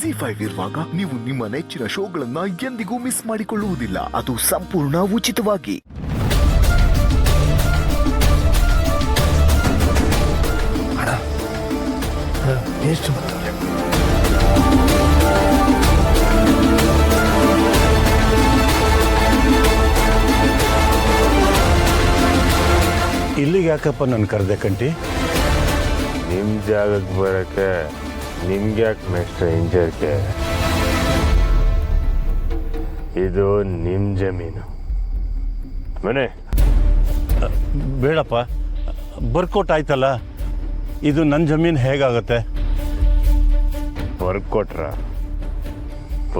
ಜಿ5 ಇರುವಾಗ ನೀವು ನಿಮ್ಮ ನೆಚ್ಚಿನ ಶೋಗಳನ್ನ ಎಂದಿಗೂ ಮಿಸ್ ಮಾಡಿಕೊಳ್ಳುವುದಿಲ್ಲ. ಅದು ಸಂಪೂರ್ಣ ಉಚಿತವಾಗಿ. ಎಷ್ಟು ಬಂತವ್ರೆ? ಇಲ್ಲಿಗೆ ಯಾಕಪ್ಪ ನನ್ನ ಕರೆದೆ ಕಂಟಿ? ನಿಮ್ಮ ಜಾಗಕ್ಕೆ ಬರೋಕ್ಕೆ ನಿಮ್ಗೆ ಯಾಕೆ ಮೇಷ್ಟ್ರ ಇಂಜರ್ಗೆ? ಇದು ನಿಮ್ಮ ಜಮೀನು ಮನೆ. ಬೇಡಪ್ಪ, ಬರ್ಕೊಟ್ ಆಯ್ತಲ್ಲ, ಇದು ನನ್ನ ಜಮೀನು ಹೇಗಾಗತ್ತೆ?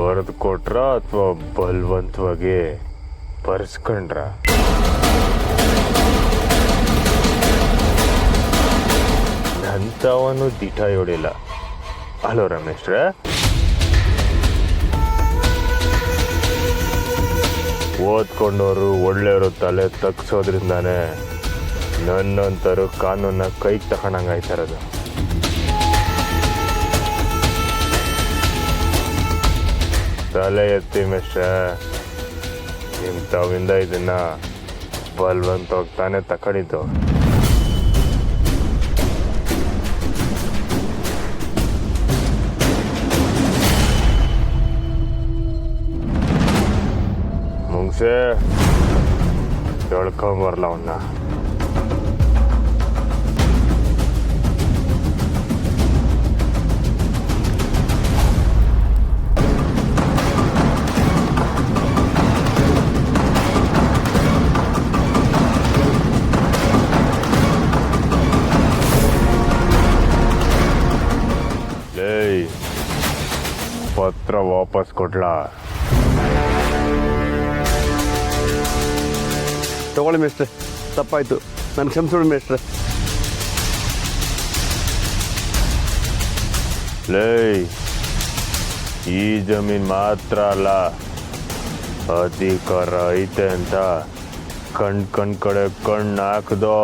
ಬರೆದು ಕೊಟ್ರ ಅಥವಾ ಬಲವಂತವಾಗಿ ಬರ್ಸ್ಕೊಂಡ್ರ? ನಂತವನು ದಿಟ ಹೊಡಿಲ್ಲ ಅಲೋ ರಮೇಶ್ರ. ಓದ್ಕೊಂಡವರು ಒಳ್ಳೆಯವರು ತಲೆ ತಗ್ಸೋದ್ರಿಂದಾನೆ ನನ್ನಂತರು ಕಾನೂನ ಕೈಗೆ ತಗೊಂಡಂಗಾಯ್ತಾರದು. ತಲೆ ಎತ್ತಿ ಮೆಸ್ಟ್ರ, ಇಂಥವಿಂದ ಇದನ್ನ ಬಲ್ವಂತ ತಾನೇ ತಕೊಂಡಿದ್ದು. ಮುಂಗ್ಸೆ ಹೇಳ್ಕೊಂಬರ್ಲ ಅವನ್ನ. ಪತ್ರ ವಾಪಸ್ ಕೊಡ್ಲಾ? ತಗೊಳ್ಳಿ ಮೇಷ್ಟ್ರೆ, ತಪ್ಪಾಯ್ತು, ನಾನು ಕ್ಷಮಿಸೋಣ ಮೇಷ್ಟ್ರೆ. ಈ ಜಮೀನ್ ಮಾತ್ರ ಅಲ್ಲ, ಅಧಿಕಾರ ಐತೆ ಅಂತ ಕಣ್ ಕಡೆ ಕಣ್ಣು ಹಾಕ್ದೋ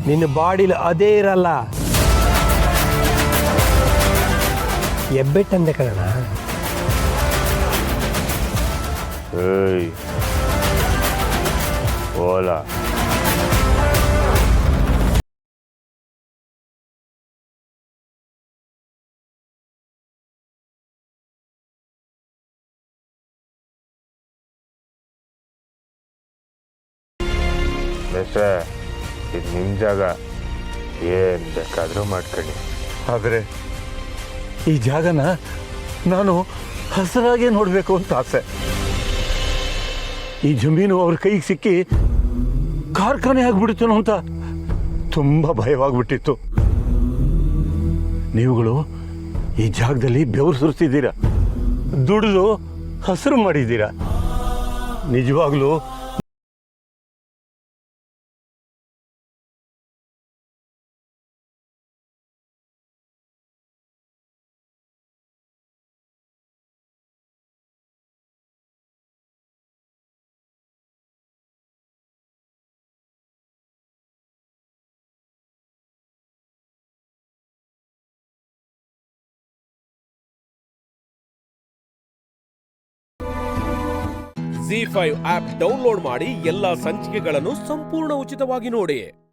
ನಿನ್ನ ಬಾಡಿಲಿ ಅದೇ ಇರಲ್ಲ. ಎಬ್ಬೆಟ್ಟಂದೆ ಕಣ. ಓಲಾ ಮೇಷ್ಟ್ರೆ, ಇದು ನಿಮ್ಮ ಜಾಗ, ಏನು ಬೇಕಾದರೂ ಮಾಡ್ಕೊಳ್ಳಿ. ಆದರೆ ಈ ಜಾಗನ ನಾನು ಹಸರಾಗೆ ನೋಡಬೇಕು ಅಂತ ಆಸೆ. ಈ ಜಮೀನು ಅವ್ರ ಕೈಗೆ ಸಿಕ್ಕಿ ಕಾರ್ಖಾನೆ ಆಗ್ಬಿಡ್ತು ಅಂತ ತುಂಬ ಭಯವಾಗ್ಬಿಟ್ಟಿತ್ತು. ನೀವುಗಳು ಈ ಜಾಗದಲ್ಲಿ ಬೆವರು ಸುರಿಸಿದ್ದೀರಾ, ದುಡಿದು ಹಸಿರು ಮಾಡಿದ್ದೀರಾ. ನಿಜವಾಗ್ಲೂ ಜಿ5 ಆಪ್ ಡೌನ್ಲೋಡ್ ಮಾಡಿ ಎಲ್ಲಾ ಸಂಚಿಕೆಗಳನ್ನು ಸಂಪೂರ್ಣ ಉಚಿತವಾಗಿ ನೋಡಿ.